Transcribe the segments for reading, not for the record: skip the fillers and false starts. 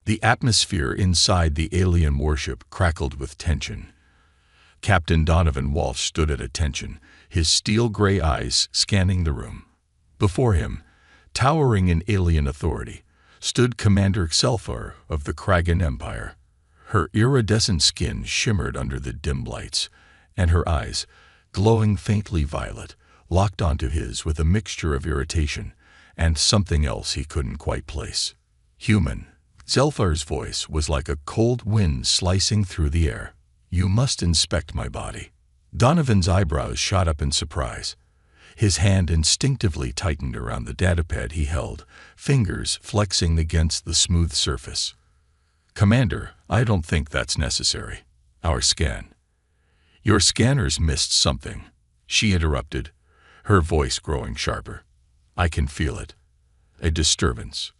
The atmosphere inside the alien warship crackled with tension. Captain Donovan Walsh stood at attention, his steel-gray eyes scanning the room. Before him, towering in alien authority, stood Commander Xelfar of the Kragan Empire. Her iridescent skin shimmered under the dim lights, and her eyes, glowing faintly violet, locked onto his with a mixture of irritation and something else he couldn't quite place. Human. Xelfar's voice was like a cold wind slicing through the air. You must inspect my body. Donovan's eyebrows shot up in surprise. His hand instinctively tightened around the datapad he held, fingers flexing against the smooth surface. Commander, I don't think that's necessary. Our scan. Your scanners missed something, she interrupted, her voice growing sharper. I can feel it. A disturbance.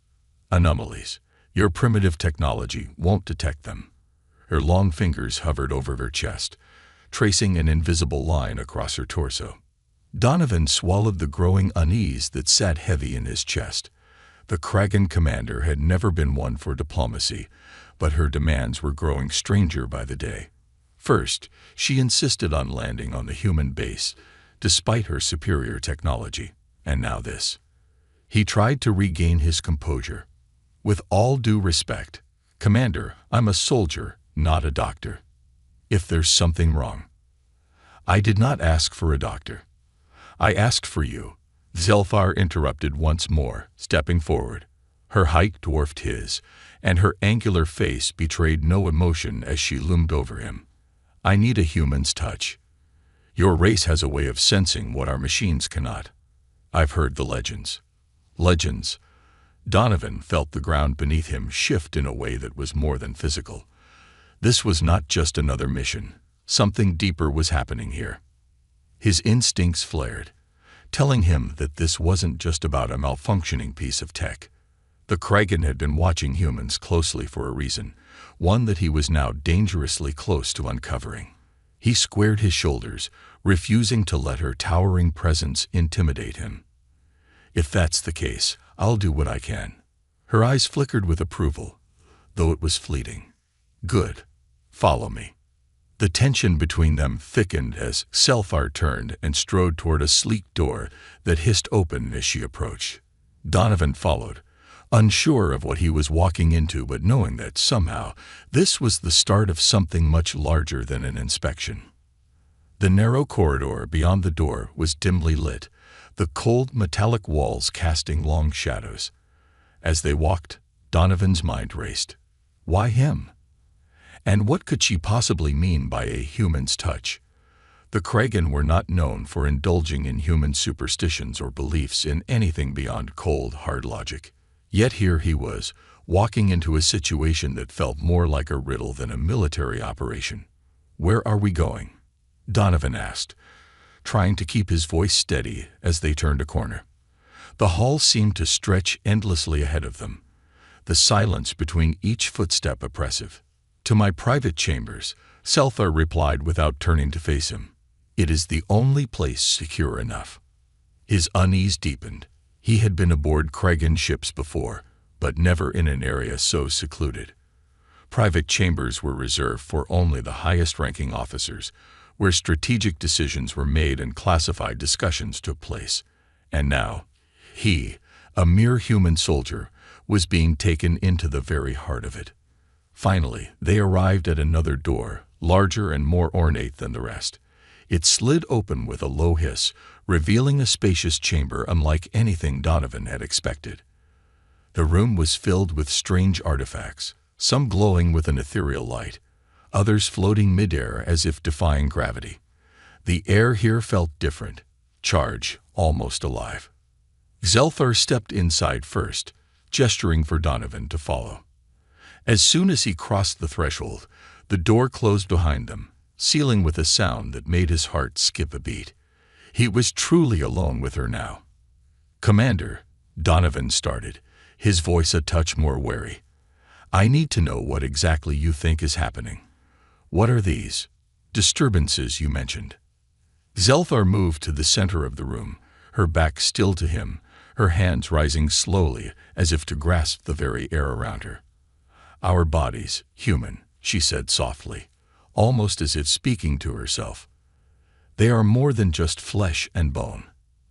Anomalies. Your primitive technology won't detect them. Her long fingers hovered over her chest, tracing an invisible line across her torso. Donovan swallowed the growing unease that sat heavy in his chest. The Kragan commander had never been one for diplomacy, but her demands were growing stranger by the day. First, she insisted on landing on the human base, despite her superior technology, and now this. He tried to regain his composure. With all due respect, Commander, I'm a soldier, not a doctor. If there's something wrong. I did not ask for a doctor. I asked for you. Xelfar interrupted once more, stepping forward. Her height dwarfed his, and her angular face betrayed no emotion as she loomed over him. I need a human's touch. Your race has a way of sensing what our machines cannot. I've heard the legends. Legends. Donovan felt the ground beneath him shift in a way that was more than physical. This was not just another mission. Something deeper was happening here. His instincts flared, telling him that this wasn't just about a malfunctioning piece of tech. The Kragan had been watching humans closely for a reason, one that he was now dangerously close to uncovering. He squared his shoulders, refusing to let her towering presence intimidate him. If that's the case, I'll do what I can. Her eyes flickered with approval, though it was fleeting. Good. Follow me. The tension between them thickened as Xelfar turned and strode toward a sleek door that hissed open as she approached. Donovan followed, unsure of what he was walking into but knowing that somehow this was the start of something much larger than an inspection. The narrow corridor beyond the door was dimly lit, the cold metallic walls casting long shadows. As they walked, Donovan's mind raced. Why him? And what could she possibly mean by a human's touch? The Kragan were not known for indulging in human superstitions or beliefs in anything beyond cold, hard logic. Yet here he was, walking into a situation that felt more like a riddle than a military operation. Where are we going? Donovan asked, trying to keep his voice steady as they turned a corner. The hall seemed to stretch endlessly ahead of them, the silence between each footstep oppressive. To my private chambers, Xelfar replied without turning to face him. It is the only place secure enough. His unease deepened. He had been aboard Kragan ships before, but never in an area so secluded. Private chambers were reserved for only the highest-ranking officers, where strategic decisions were made and classified discussions took place. And now, he, a mere human soldier, was being taken into the very heart of it. Finally, they arrived at another door, larger and more ornate than the rest. It slid open with a low hiss, revealing a spacious chamber unlike anything Donovan had expected. The room was filled with strange artifacts, some glowing with an ethereal light, others floating midair as if defying gravity. The air here felt different, charged, almost alive. Xelfar stepped inside first, gesturing for Donovan to follow. As soon as he crossed the threshold, the door closed behind them, sealing with a sound that made his heart skip a beat. He was truly alone with her now. Commander, Donovan started, his voice a touch more wary. I need to know what exactly you think is happening. What are these disturbances you mentioned? Xelfar moved to the center of the room, her back still to him, her hands rising slowly as if to grasp the very air around her. Our bodies, human, she said softly, almost as if speaking to herself. They are more than just flesh and bone.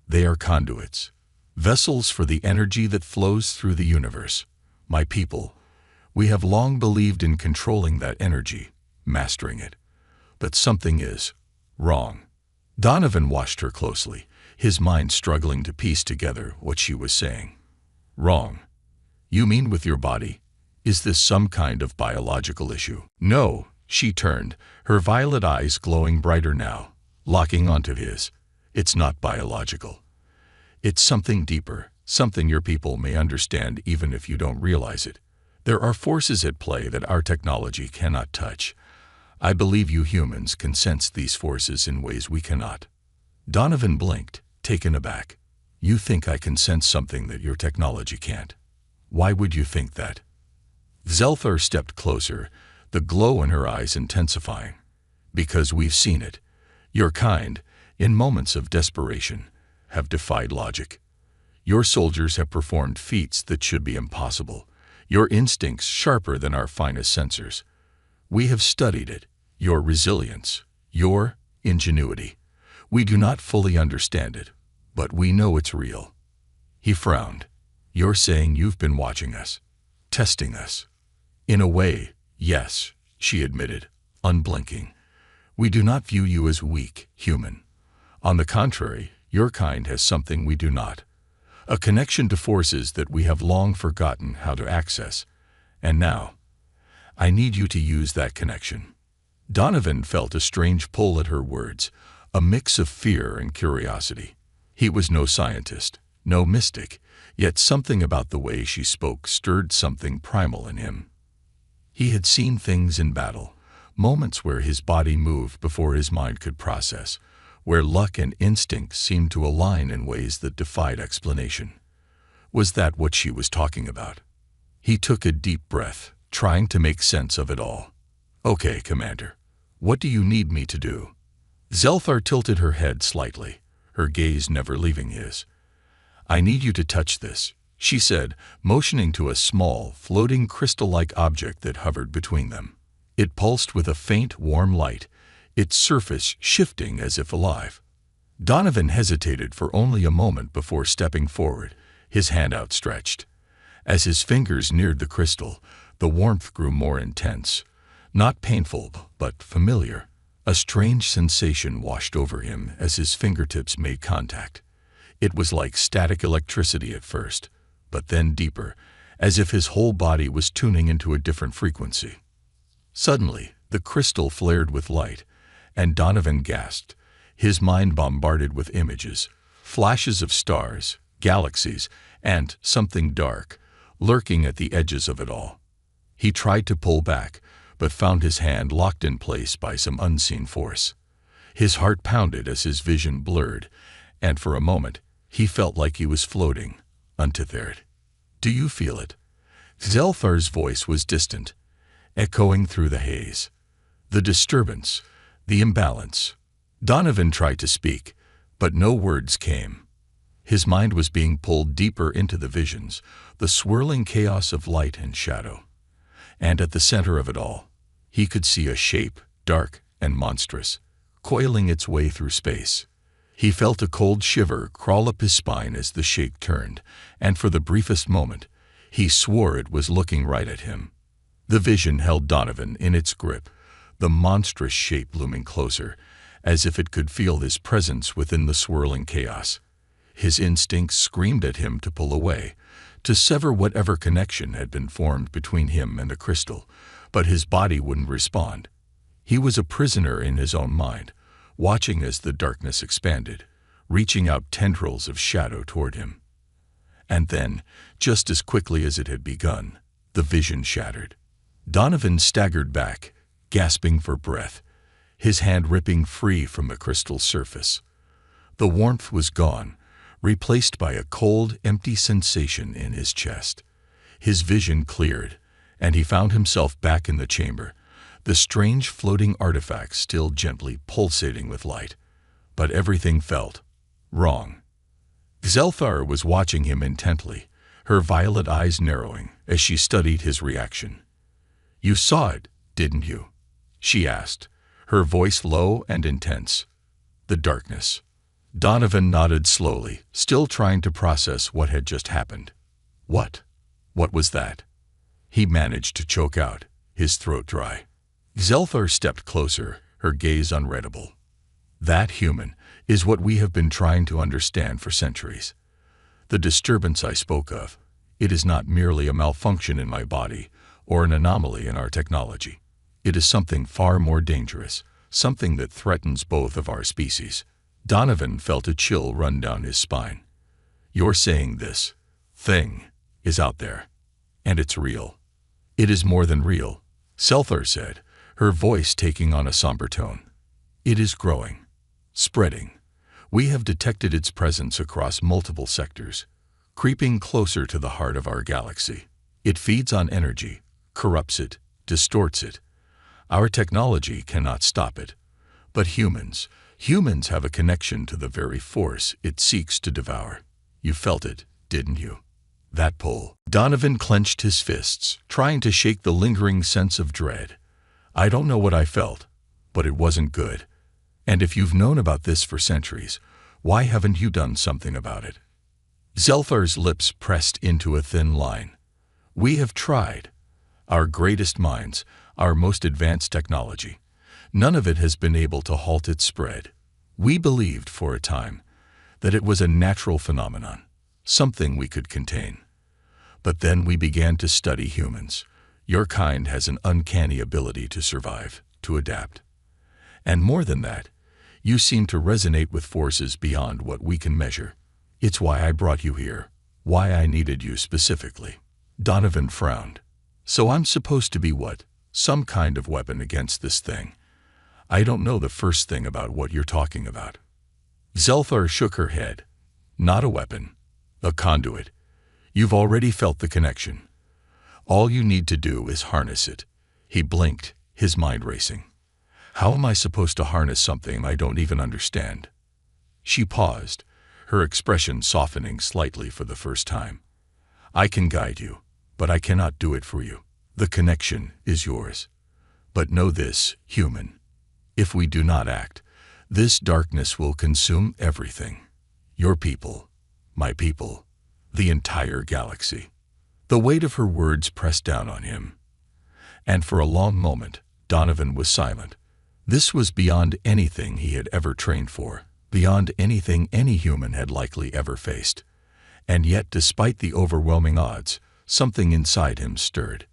They are conduits, vessels for the energy that flows through the universe. My people, we have long believed in controlling that energy, mastering it. But something is wrong. Donovan watched her closely, his mind struggling to piece together what she was saying. Wrong? You mean with your body? Is this some kind of biological issue? No, she turned, her violet eyes glowing brighter now, locking onto his. It's not biological. It's something deeper, something your people may understand even if you don't realize it. There are forces at play that our technology cannot touch. I believe you humans can sense these forces in ways we cannot. Donovan blinked, taken aback. You think I can sense something that your technology can't? Why would you think that? Zelthar stepped closer, the glow in her eyes intensifying. Because we've seen it. Your kind, in moments of desperation, have defied logic. Your soldiers have performed feats that should be impossible. Your instincts sharper than our finest sensors. We have studied it, your resilience, your ingenuity. We do not fully understand it, but we know it's real. He frowned. You're saying you've been watching us, testing us. In a way, yes, she admitted, unblinking. We do not view you as weak, human. On the contrary, your kind has something we do not. A connection to forces that we have long forgotten how to access. And now, I need you to use that connection. Donovan felt a strange pull at her words, a mix of fear and curiosity. He was no scientist, no mystic, yet something about the way she spoke stirred something primal in him. He had seen things in battle, moments where his body moved before his mind could process, where luck and instinct seemed to align in ways that defied explanation. Was that what she was talking about? He took a deep breath, trying to make sense of it all. Okay, Commander. What do you need me to do? Zelthar tilted her head slightly, her gaze never leaving his. I need you to touch this, she said, motioning to a small, floating crystal-like object that hovered between them. It pulsed with a faint, warm light, its surface shifting as if alive. Donovan hesitated for only a moment before stepping forward, his hand outstretched. As his fingers neared the crystal, the warmth grew more intense. Not painful, but familiar. A strange sensation washed over him as his fingertips made contact. It was like static electricity at first, but then deeper, as if his whole body was tuning into a different frequency. Suddenly, the crystal flared with light, and Donovan gasped, his mind bombarded with images, flashes of stars, galaxies, and something dark, lurking at the edges of it all. He tried to pull back, but found his hand locked in place by some unseen force. His heart pounded as his vision blurred, and for a moment, he felt like he was floating, untethered. Do you feel it? Zelthar's voice was distant, echoing through the haze. The disturbance, the imbalance. Donovan tried to speak, but no words came. His mind was being pulled deeper into the visions, the swirling chaos of light and shadow. And at the center of it all, he could see a shape, dark and monstrous, coiling its way through space. He felt a cold shiver crawl up his spine as the shape turned, and for the briefest moment, he swore it was looking right at him. The vision held Donovan in its grip, the monstrous shape looming closer, as if it could feel his presence within the swirling chaos. His instincts screamed at him to pull away, to sever whatever connection had been formed between him and the crystal, but his body wouldn't respond. He was a prisoner in his own mind, watching as the darkness expanded, reaching out tendrils of shadow toward him. And then, just as quickly as it had begun, the vision shattered. Donovan staggered back, gasping for breath, his hand ripping free from the crystal's surface. The warmth was gone, replaced by a cold, empty sensation in his chest. His vision cleared, and he found himself back in the chamber, the strange floating artifact still gently pulsating with light. But everything felt wrong. Zelthar was watching him intently, her violet eyes narrowing as she studied his reaction. "You saw it, didn't you?" she asked, her voice low and intense. The darkness. Donovan nodded slowly, still trying to process what had just happened. What? What was that? He managed to choke out, his throat dry. Zelthar stepped closer, her gaze unreadable. That human is what we have been trying to understand for centuries. The disturbance I spoke of, it is not merely a malfunction in my body or an anomaly in our technology. It is something far more dangerous, something that threatens both of our species. Donovan felt a chill run down his spine. You're saying this thing is out there, and it's real. It is more than real, Zelthar said, her voice taking on a somber tone. It is growing, spreading. We have detected its presence across multiple sectors, creeping closer to the heart of our galaxy. It feeds on energy, corrupts it, distorts it. Our technology cannot stop it. But humans have a connection to the very force it seeks to devour. You felt it, didn't you? That pull. Donovan clenched his fists, trying to shake the lingering sense of dread. I don't know what I felt, but it wasn't good. And if you've known about this for centuries, why haven't you done something about it? Zelthar's lips pressed into a thin line. We have tried. Our greatest minds, our most advanced technology. None of it has been able to halt its spread. We believed for a time that it was a natural phenomenon, something we could contain. But then we began to study humans. Your kind has an uncanny ability to survive, to adapt. And more than that, you seem to resonate with forces beyond what we can measure. It's why I brought you here, why I needed you specifically. Donovan frowned. So I'm supposed to be what? Some kind of weapon against this thing. I don't know the first thing about what you're talking about. Zelthar shook her head. Not a weapon. A conduit. You've already felt the connection. All you need to do is harness it. He blinked, his mind racing. How am I supposed to harness something I don't even understand? She paused, her expression softening slightly for the first time. I can guide you, but I cannot do it for you. The connection is yours. But know this, human. If we do not act, this darkness will consume everything. Your people, my people, the entire galaxy. The weight of her words pressed down on him. And for a long moment, Donovan was silent. This was beyond anything he had ever trained for, beyond anything any human had likely ever faced. And yet, despite the overwhelming odds, something inside him stirred.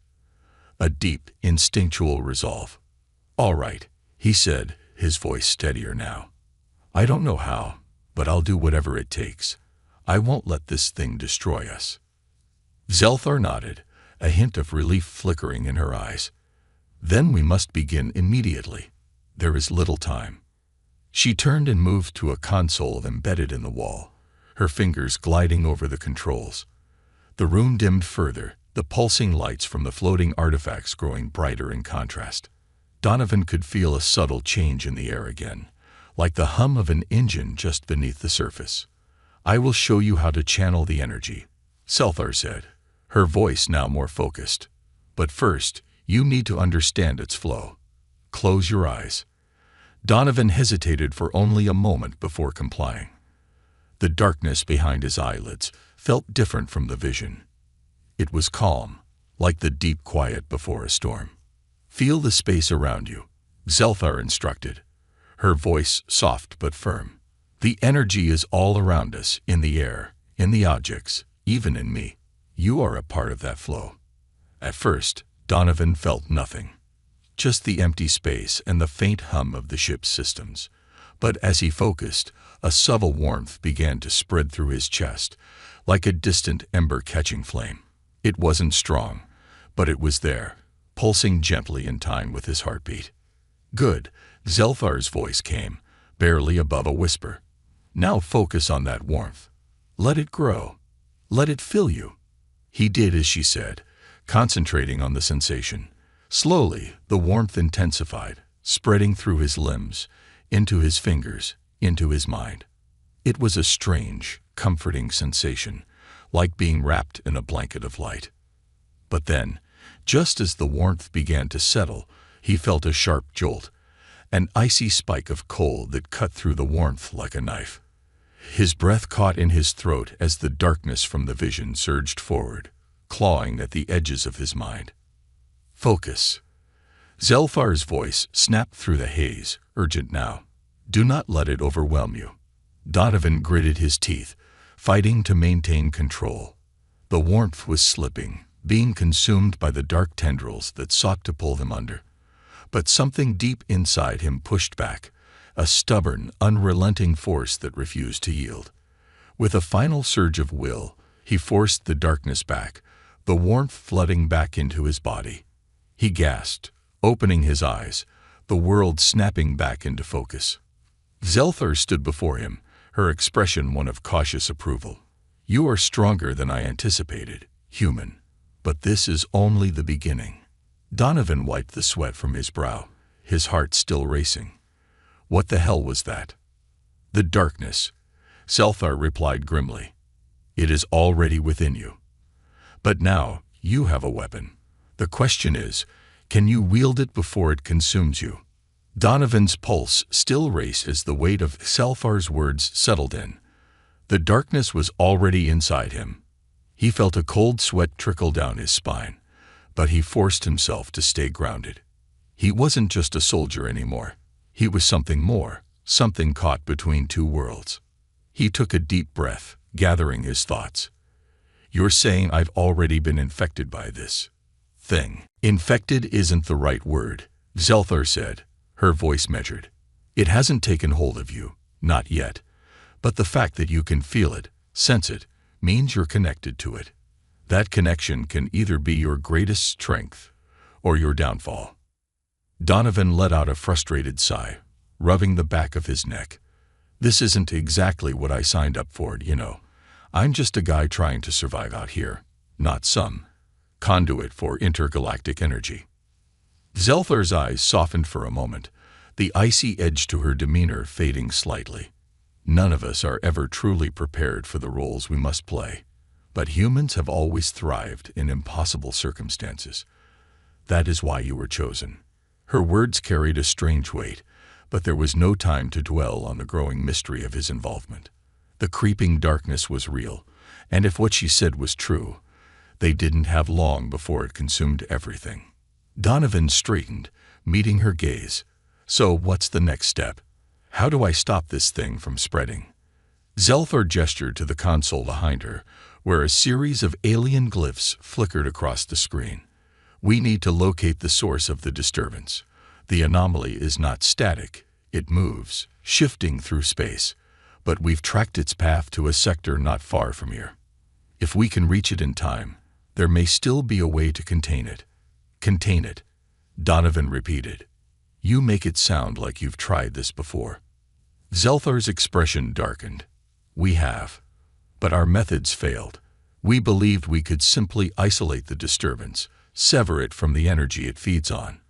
A deep, instinctual resolve. All right, he said, his voice steadier now. I don't know how, but I'll do whatever it takes. I won't let this thing destroy us. Zelthar nodded, a hint of relief flickering in her eyes. Then we must begin immediately. There is little time. She turned and moved to a console embedded in the wall, her fingers gliding over the controls. The room dimmed further, the pulsing lights from the floating artifacts growing brighter in contrast. Donovan could feel a subtle change in the air again, like the hum of an engine just beneath the surface. I will show you how to channel the energy, Zelthar said, her voice now more focused. But first, you need to understand its flow. Close your eyes. Donovan hesitated for only a moment before complying. The darkness behind his eyelids felt different from the vision. It was calm, like the deep quiet before a storm. Feel the space around you, Zelthar instructed, her voice soft but firm. The energy is all around us, in the air, in the objects, even in me. You are a part of that flow. At first, Donovan felt nothing. Just the empty space and the faint hum of the ship's systems. But as he focused, a subtle warmth began to spread through his chest, like a distant ember catching flame. It wasn't strong, but it was there, pulsing gently in time with his heartbeat. Good, Zelthar's voice came, barely above a whisper. Now focus on that warmth. Let it grow. Let it fill you. He did as she said, concentrating on the sensation. Slowly, the warmth intensified, spreading through his limbs, into his fingers, into his mind. It was a strange, comforting sensation, like being wrapped in a blanket of light. But then, Just as the warmth began to settle, he felt a sharp jolt, an icy spike of cold that cut through the warmth like a knife. His breath caught in his throat as the darkness from the vision surged forward, clawing at the edges of his mind. Focus. Zelfar's voice snapped through the haze, urgent now. Do not let it overwhelm you. Donovan gritted his teeth, fighting to maintain control. The warmth was slipping, being consumed by the dark tendrils that sought to pull him under. But something deep inside him pushed back, a stubborn, unrelenting force that refused to yield. With a final surge of will, he forced the darkness back, the warmth flooding back into his body. He gasped, opening his eyes, the world snapping back into focus. Zelthar stood before him, her expression one of cautious approval. You are stronger than I anticipated, human. But this is only the beginning. Donovan wiped the sweat from his brow, his heart still racing. What the hell was that? The darkness, Zelthar replied grimly. It is already within you. But now you have a weapon. The question is, can you wield it before it consumes you? Donovan's pulse still raced as the weight of Zelthar's words settled in. The darkness was already inside him. He felt a cold sweat trickle down his spine, but he forced himself to stay grounded. He wasn't just a soldier anymore. He was something more, something caught between two worlds. He took a deep breath, gathering his thoughts. You're saying I've already been infected by this thing. Infected isn't the right word, Zelthar said, her voice measured. It hasn't taken hold of you, not yet. But the fact that you can feel it, sense it, means you're connected to it. That connection can either be your greatest strength or your downfall. Donovan let out a frustrated sigh, rubbing the back of his neck. This isn't exactly what I signed up for, you know. I'm just a guy trying to survive out here, not some conduit for intergalactic energy. Zelthar's eyes softened for a moment, the icy edge to her demeanor fading slightly. None of us are ever truly prepared for the roles we must play, but humans have always thrived in impossible circumstances. That is why you were chosen. Her words carried a strange weight, but there was no time to dwell on the growing mystery of his involvement. The creeping darkness was real, and if what she said was true, they didn't have long before it consumed everything. Donovan straightened, meeting her gaze. So what's the next step? How do I stop this thing from spreading? Zelthar gestured to the console behind her, where a series of alien glyphs flickered across the screen. We need to locate the source of the disturbance. The anomaly is not static. It moves, shifting through space. But we've tracked its path to a sector not far from here. If we can reach it in time, there may still be a way to contain it. Contain it, Donovan repeated. You make it sound like you've tried this before. Zelthar's expression darkened. We have. But our methods failed. We believed we could simply isolate the disturbance, sever it from the energy it feeds on.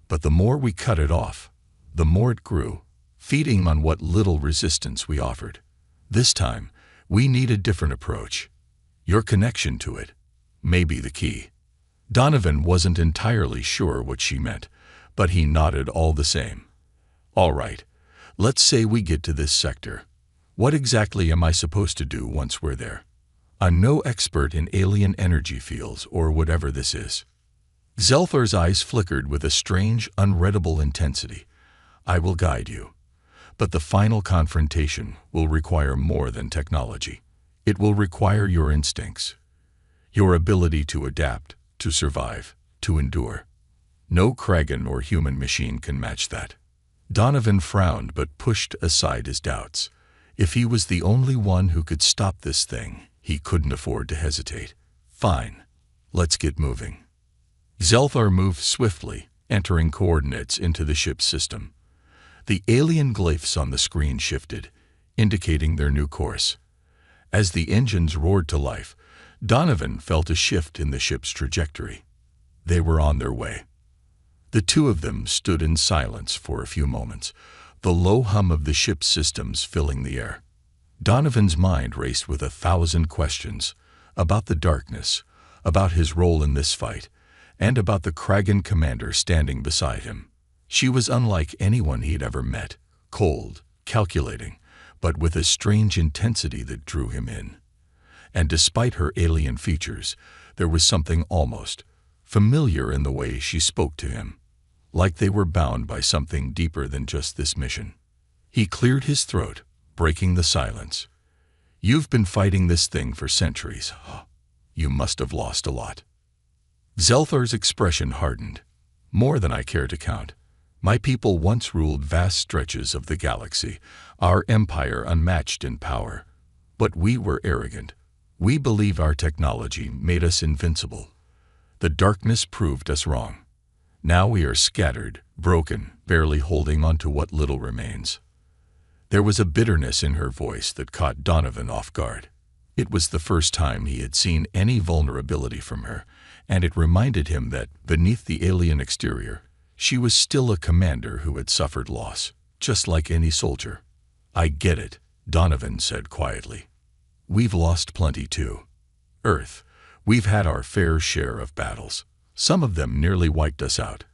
But the more we cut it off, the more it grew, feeding on what little resistance we offered. This time, we need a different approach. Your connection to it may be the key. Donovan wasn't entirely sure what she meant, but he nodded all the same. All right, let's say we get to this sector. What exactly am I supposed to do once we're there? I'm no expert in alien energy fields or whatever this is. Zelthar's eyes flickered with a strange, unreadable intensity. I will guide you. But the final confrontation will require more than technology. It will require your instincts, your ability to adapt, to survive, to endure. No Kragan or human machine can match that. Donovan frowned but pushed aside his doubts. If he was the only one who could stop this thing, he couldn't afford to hesitate. Fine, let's get moving. Zelthar moved swiftly, entering coordinates into the ship's system. The alien glyphs on the screen shifted, indicating their new course. As the engines roared to life, Donovan felt a shift in the ship's trajectory. They were on their way. The two of them stood in silence for a few moments, the low hum of the ship's systems filling the air. Donovan's mind raced with 1,000 questions about the darkness, about his role in this fight, and about the Kragan commander standing beside him. She was unlike anyone he'd ever met, cold, calculating, but with a strange intensity that drew him in. And despite her alien features, there was something almost familiar in the way she spoke to him, like they were bound by something deeper than just this mission. He cleared his throat, breaking the silence. "You've been fighting this thing for centuries. You must have lost a lot." Zelthar's expression hardened. "More than I care to count. My people once ruled vast stretches of the galaxy, our empire unmatched in power. But we were arrogant. We believed our technology made us invincible. The darkness proved us wrong. Now we are scattered, broken, barely holding on to what little remains." There was a bitterness in her voice that caught Donovan off guard. It was the first time he had seen any vulnerability from her, and it reminded him that, beneath the alien exterior, she was still a commander who had suffered loss, just like any soldier. "I get it," Donovan said quietly. "We've lost plenty too. Earth, we've had our fair share of battles. Some of them nearly wiped us out.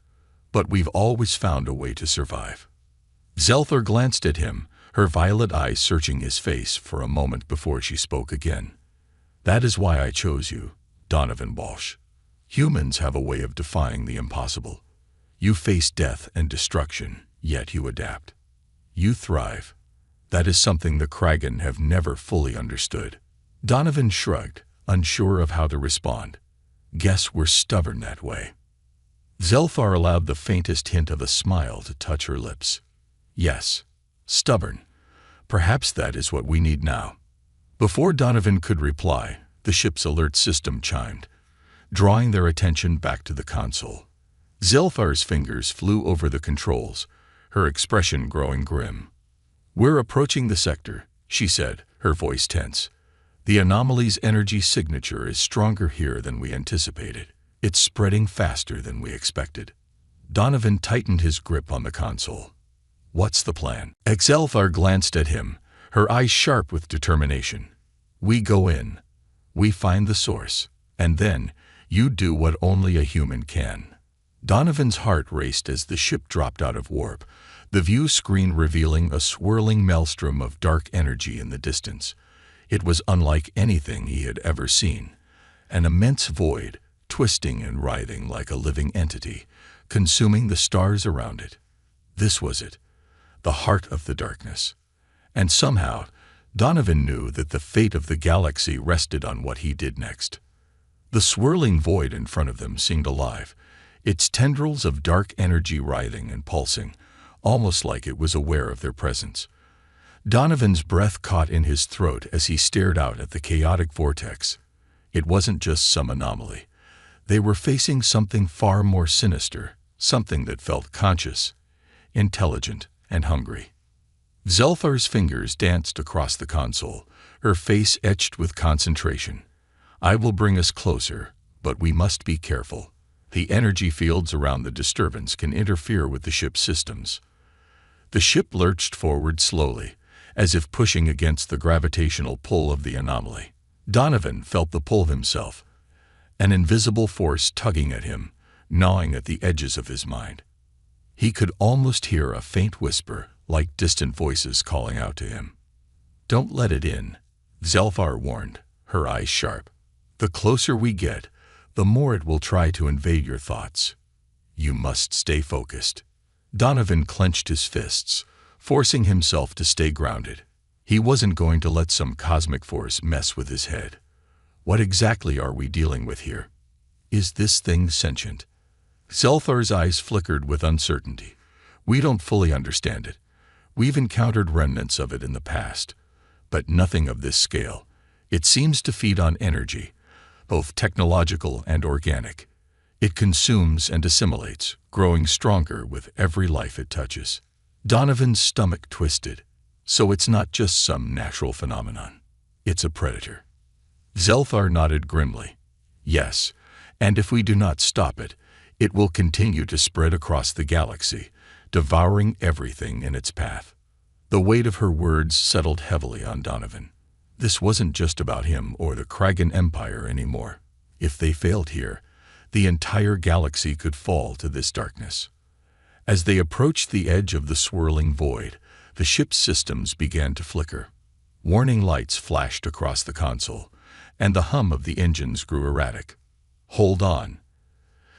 But we've always found a way to survive." Zelthar glanced at him, her violet eyes searching his face for a moment before she spoke again. "That is why I chose you, Donovan Walsh. Humans have a way of defying the impossible. You face death and destruction, yet you adapt. You thrive. That is something the Kragan have never fully understood." Donovan shrugged, unsure of how to respond. "Guess we're stubborn that way." Zelthar allowed the faintest hint of a smile to touch her lips. "Yes, stubborn. Perhaps that is what we need now." Before Donovan could reply, the ship's alert system chimed, drawing their attention back to the console. Zelthar's fingers flew over the controls, her expression growing grim. "We're approaching the sector," she said, her voice tense. "The anomaly's energy signature is stronger here than we anticipated. It's spreading faster than we expected." Donovan tightened his grip on the console. "What's the plan?" Zelthar glanced at him, her eyes sharp with determination. "We go in. We find the source. And then, you do what only a human can." Donovan's heart raced as the ship dropped out of warp, the view screen revealing a swirling maelstrom of dark energy in the distance. It was unlike anything he had ever seen. An immense void, twisting and writhing like a living entity, consuming the stars around it. This was it, the heart of the darkness. And somehow, Donovan knew that the fate of the galaxy rested on what he did next. The swirling void in front of them seemed alive, its tendrils of dark energy writhing and pulsing, almost like it was aware of their presence. Donovan's breath caught in his throat as he stared out at the chaotic vortex. It wasn't just some anomaly. They were facing something far more sinister, something that felt conscious, intelligent, and hungry. Zelthar's fingers danced across the console, her face etched with concentration. "I will bring us closer, but we must be careful. The energy fields around the disturbance can interfere with the ship's systems." The ship lurched forward slowly, as if pushing against the gravitational pull of the anomaly. Donovan felt the pull himself, an invisible force tugging at him, gnawing at the edges of his mind. He could almost hear a faint whisper, like distant voices calling out to him. "Don't let it in," Zelthar warned, her eyes sharp. "The closer we get, the more it will try to invade your thoughts. You must stay focused." Donovan clenched his fists, forcing himself to stay grounded. He wasn't going to let some cosmic force mess with his head. What exactly are we dealing with here? Is this thing sentient? Zelthar's eyes flickered with uncertainty. "We don't fully understand it. We've encountered remnants of it in the past, but nothing of this scale. It seems to feed on energy, both technological and organic. It consumes and assimilates, growing stronger with every life it touches." Donovan's stomach twisted. "So it's not just some natural phenomenon. It's a predator." Zelthar nodded grimly. "Yes, and if we do not stop it, it will continue to spread across the galaxy, devouring everything in its path." The weight of her words settled heavily on Donovan. This wasn't just about him or the Kragan Empire anymore. If they failed here, The entire galaxy could fall to this darkness. As they approached the edge of the swirling void, the ship's systems began to flicker. Warning lights flashed across the console, and the hum of the engines grew erratic. "Hold on,"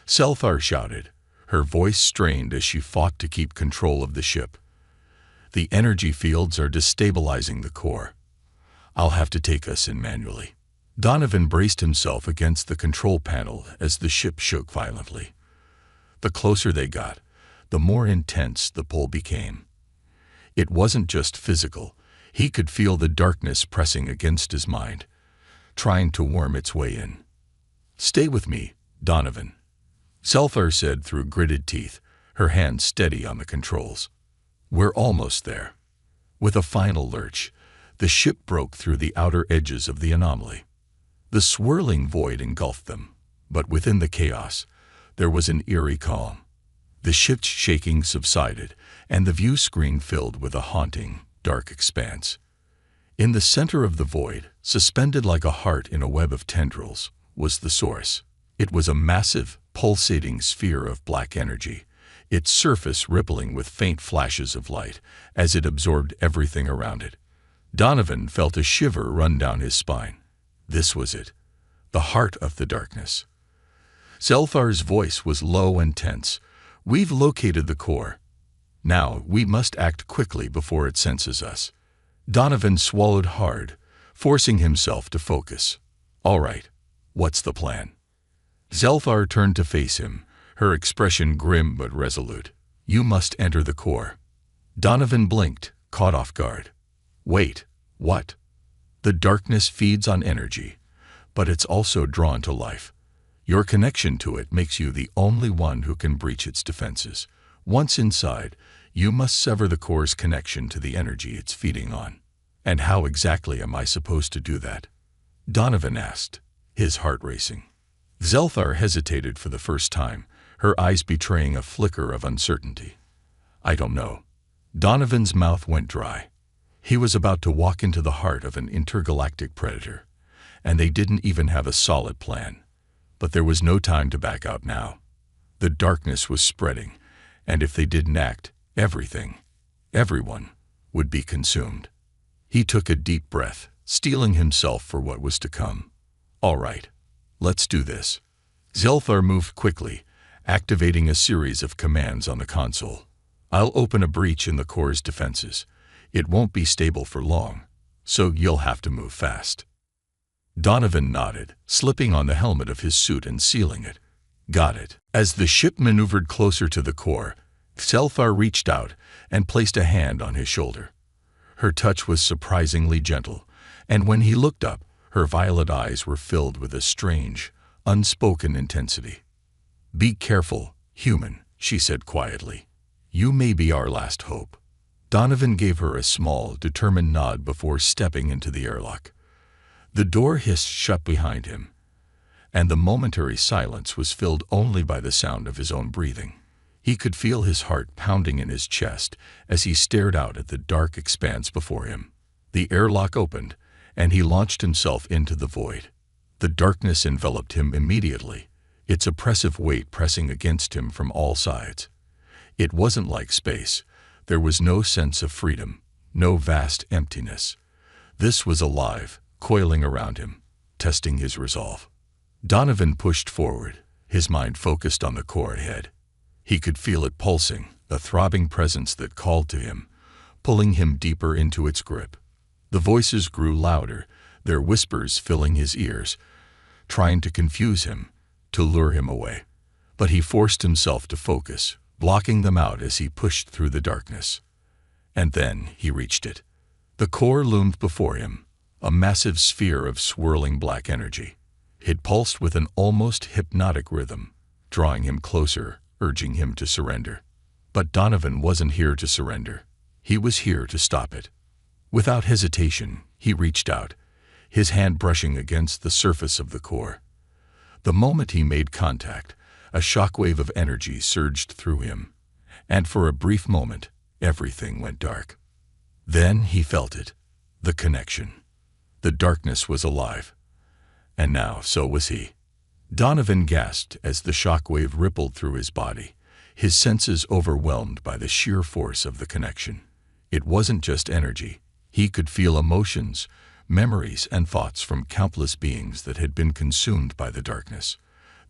SciFi shouted, her voice strained as she fought to keep control of the ship. "The energy fields are destabilizing the core. I'll have to take us in manually." Donovan braced himself against the control panel as the ship shook violently. The closer they got, the more intense the pull became. It wasn't just physical. He could feel the darkness pressing against his mind, trying to worm its way in. "Stay with me, Donovan," SciFi said through gritted teeth, her hand steady on the controls. "We're almost there." With a final lurch, the ship broke through the outer edges of the anomaly. The swirling void engulfed them, but within the chaos, there was an eerie calm. The ship's shaking subsided, and the view screen filled with a haunting, dark expanse. In the center of the void, suspended like a heart in a web of tendrils, was the source. It was a massive, pulsating sphere of black energy, its surface rippling with faint flashes of light as it absorbed everything around it. Donovan felt a shiver run down his spine. This was it, the heart of the darkness. SciFi's voice was low and tense. "We've located the core. Now we must act quickly before it senses us." Donovan swallowed hard, forcing himself to focus. "All right, what's the plan?" SciFi turned to face him, her expression grim but resolute. "You must enter the core." Donovan blinked, caught off guard. "Wait, what?" "The darkness feeds on energy, but it's also drawn to life. Your connection to it makes you the only one who can breach its defenses. Once inside, you must sever the core's connection to the energy it's feeding on." "And how exactly am I supposed to do that?" Donovan asked, his heart racing. SciFi hesitated for the first time, her eyes betraying a flicker of uncertainty. "I don't know." Donovan's mouth went dry. He was about to walk into the heart of an intergalactic predator, and they didn't even have a solid plan. But there was no time to back out now. The darkness was spreading, and if they didn't act, everyone, would be consumed. He took a deep breath, steeling himself for what was to come. "All right, let's do this." SciFi moved quickly, activating a series of commands on the console. "I'll open a breach in the core's defenses. It won't be stable for long, so you'll have to move fast." Donovan nodded, slipping on the helmet of his suit and sealing it. "Got it." As the ship maneuvered closer to the core, SciFi reached out and placed a hand on his shoulder. Her touch was surprisingly gentle, and when he looked up, her violet eyes were filled with a strange, unspoken intensity. "Be careful, human," she said quietly. "You may be our last hope." Donovan gave her a small, determined nod before stepping into the airlock. The door hissed shut behind him, and the momentary silence was filled only by the sound of his own breathing. He could feel his heart pounding in his chest as he stared out at the dark expanse before him. The airlock opened, and he launched himself into the void. The darkness enveloped him immediately, its oppressive weight pressing against him from all sides. It wasn't like space. There was no sense of freedom, no vast emptiness. This was alive, coiling around him, testing his resolve. Donovan pushed forward, his mind focused on the core ahead. He could feel it pulsing, a throbbing presence that called to him, pulling him deeper into its grip. The voices grew louder, their whispers filling his ears, trying to confuse him, to lure him away. But he forced himself to focus, blocking them out as he pushed through the darkness. And then he reached it. The core loomed before him, a massive sphere of swirling black energy. It pulsed with an almost hypnotic rhythm, drawing him closer, urging him to surrender. But Donovan wasn't here to surrender. He was here to stop it. Without hesitation, he reached out, his hand brushing against the surface of the core. The moment he made contact, a shockwave of energy surged through him, and for a brief moment, everything went dark. Then he felt it, the connection. The darkness was alive, and now so was he. Donovan gasped as the shockwave rippled through his body, his senses overwhelmed by the sheer force of the connection. It wasn't just energy. He could feel emotions, memories, and thoughts from countless beings that had been consumed by the darkness.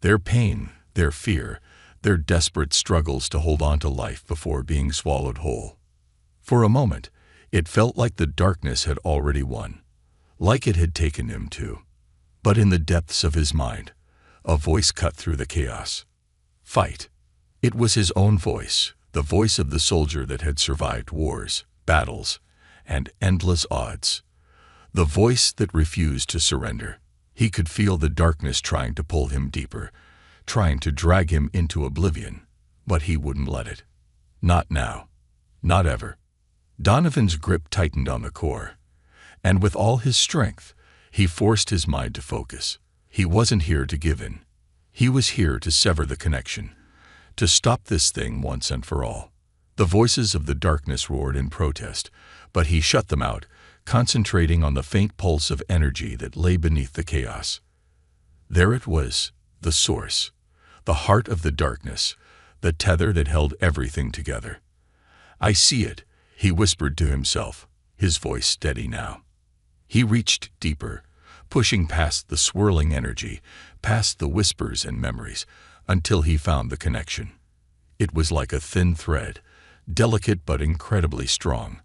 Their pain, their fear, their desperate struggles to hold on to life before being swallowed whole. For a moment, it felt like the darkness had already won, like it had taken him too. But in the depths of his mind, a voice cut through the chaos. Fight. It was his own voice, the voice of the soldier that had survived wars, battles, and endless odds. The voice that refused to surrender. He could feel the darkness trying to pull him deeper, trying to drag him into oblivion, but he wouldn't let it. Not now. Not ever. Donovan's grip tightened on the core, and with all his strength, he forced his mind to focus. He wasn't here to give in. He was here to sever the connection, to stop this thing once and for all. The voices of the darkness roared in protest, but he shut them out, concentrating on the faint pulse of energy that lay beneath the chaos. There it was, the source, the heart of the darkness, the tether that held everything together. "I see it," he whispered to himself, his voice steady now. He reached deeper, pushing past the swirling energy, past the whispers and memories, until he found the connection. It was like a thin thread, delicate but incredibly strong,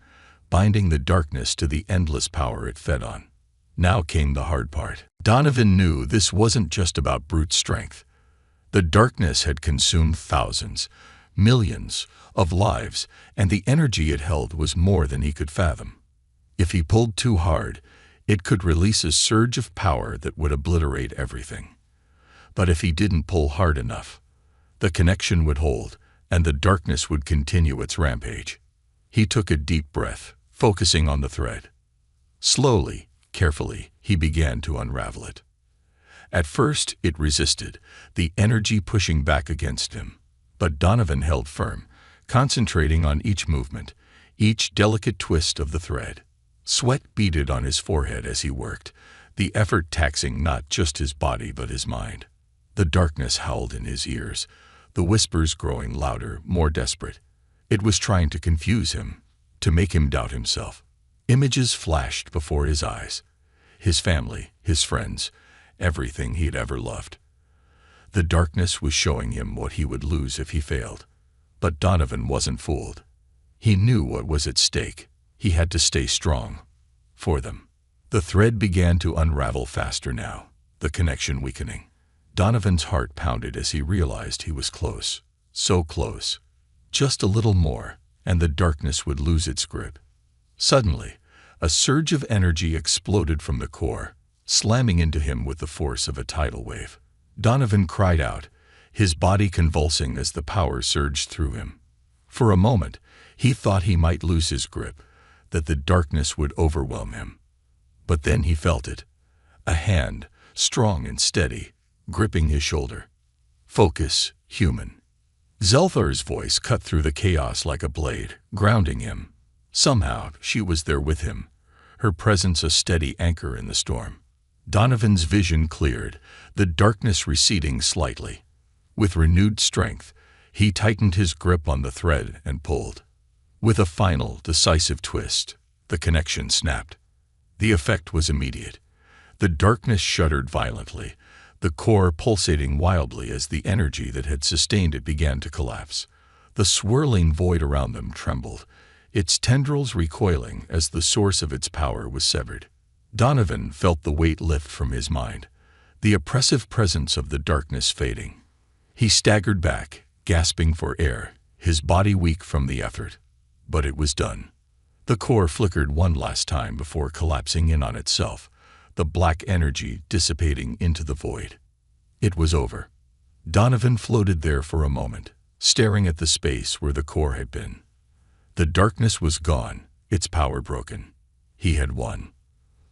binding the darkness to the endless power it fed on. Now came the hard part. Donovan knew this wasn't just about brute strength. The darkness had consumed thousands, millions of lives, and the energy it held was more than he could fathom. If he pulled too hard, it could release a surge of power that would obliterate everything. But if he didn't pull hard enough, the connection would hold, and the darkness would continue its rampage. He took a deep breath, focusing on the thread. Slowly, carefully, he began to unravel it. At first, it resisted, the energy pushing back against him. But Donovan held firm, concentrating on each movement, each delicate twist of the thread. Sweat beaded on his forehead as he worked, the effort taxing not just his body but his mind. The darkness howled in his ears, the whispers growing louder, more desperate. It was trying to confuse him, to make him doubt himself. Images flashed before his eyes. His family, his friends, everything he'd ever loved. The darkness was showing him what he would lose if he failed. But Donovan wasn't fooled. He knew what was at stake. He had to stay strong. For them. The thread began to unravel faster now, the connection weakening. Donovan's heart pounded as he realized he was close. So close. Just a little more, and the darkness would lose its grip. Suddenly, a surge of energy exploded from the core, slamming into him with the force of a tidal wave. Donovan cried out, his body convulsing as the power surged through him. For a moment, he thought he might lose his grip, that the darkness would overwhelm him. But then he felt it. A hand, strong and steady, gripping his shoulder. Focus, human. Zelthar's voice cut through the chaos like a blade, grounding him. Somehow, she was there with him, her presence a steady anchor in the storm. Donovan's vision cleared, the darkness receding slightly. With renewed strength, he tightened his grip on the thread and pulled. With a final, decisive twist, the connection snapped. The effect was immediate. The darkness shuddered violently, the core pulsating wildly as the energy that had sustained it began to collapse. The swirling void around them trembled, its tendrils recoiling as the source of its power was severed. Donovan felt the weight lift from his mind, the oppressive presence of the darkness fading. He staggered back, gasping for air, his body weak from the effort. But it was done. The core flickered one last time before collapsing in on itself, the black energy dissipating into the void. It was over. Donovan floated there for a moment, staring at the space where the core had been. The darkness was gone, its power broken. He had won.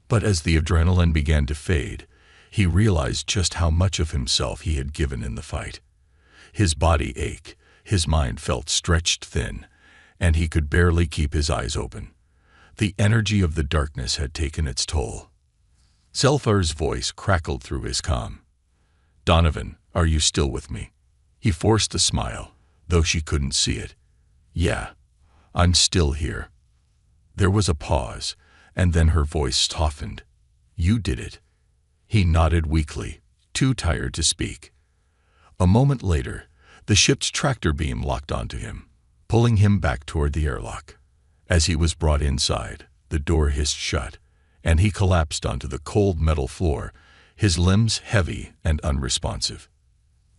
But as the adrenaline began to fade, he realized just how much of himself he had given in the fight. His body ached, his mind felt stretched thin, and he could barely keep his eyes open. The energy of the darkness had taken its toll. Zelthar's voice crackled through his calm. "Donovan, are you still with me?" He forced a smile, though she couldn't see it. "Yeah, I'm still here." There was a pause, and then her voice softened. "You did it." He nodded weakly, too tired to speak. A moment later, the ship's tractor beam locked onto him, pulling him back toward the airlock. As he was brought inside, the door hissed shut, and he collapsed onto the cold metal floor, his limbs heavy and unresponsive.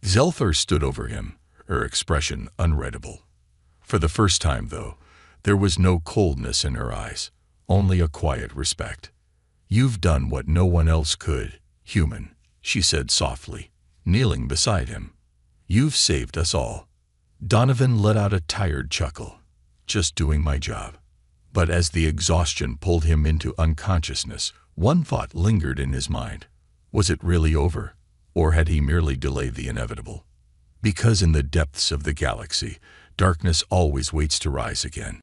Zelthor stood over him, her expression unreadable. For the first time, though, there was no coldness in her eyes, only a quiet respect. "You've done what no one else could, human," she said softly, kneeling beside him. "You've saved us all." Donovan let out a tired chuckle. "Just doing my job." But as the exhaustion pulled him into unconsciousness, one thought lingered in his mind. Was it really over, or had he merely delayed the inevitable? Because in the depths of the galaxy, darkness always waits to rise again.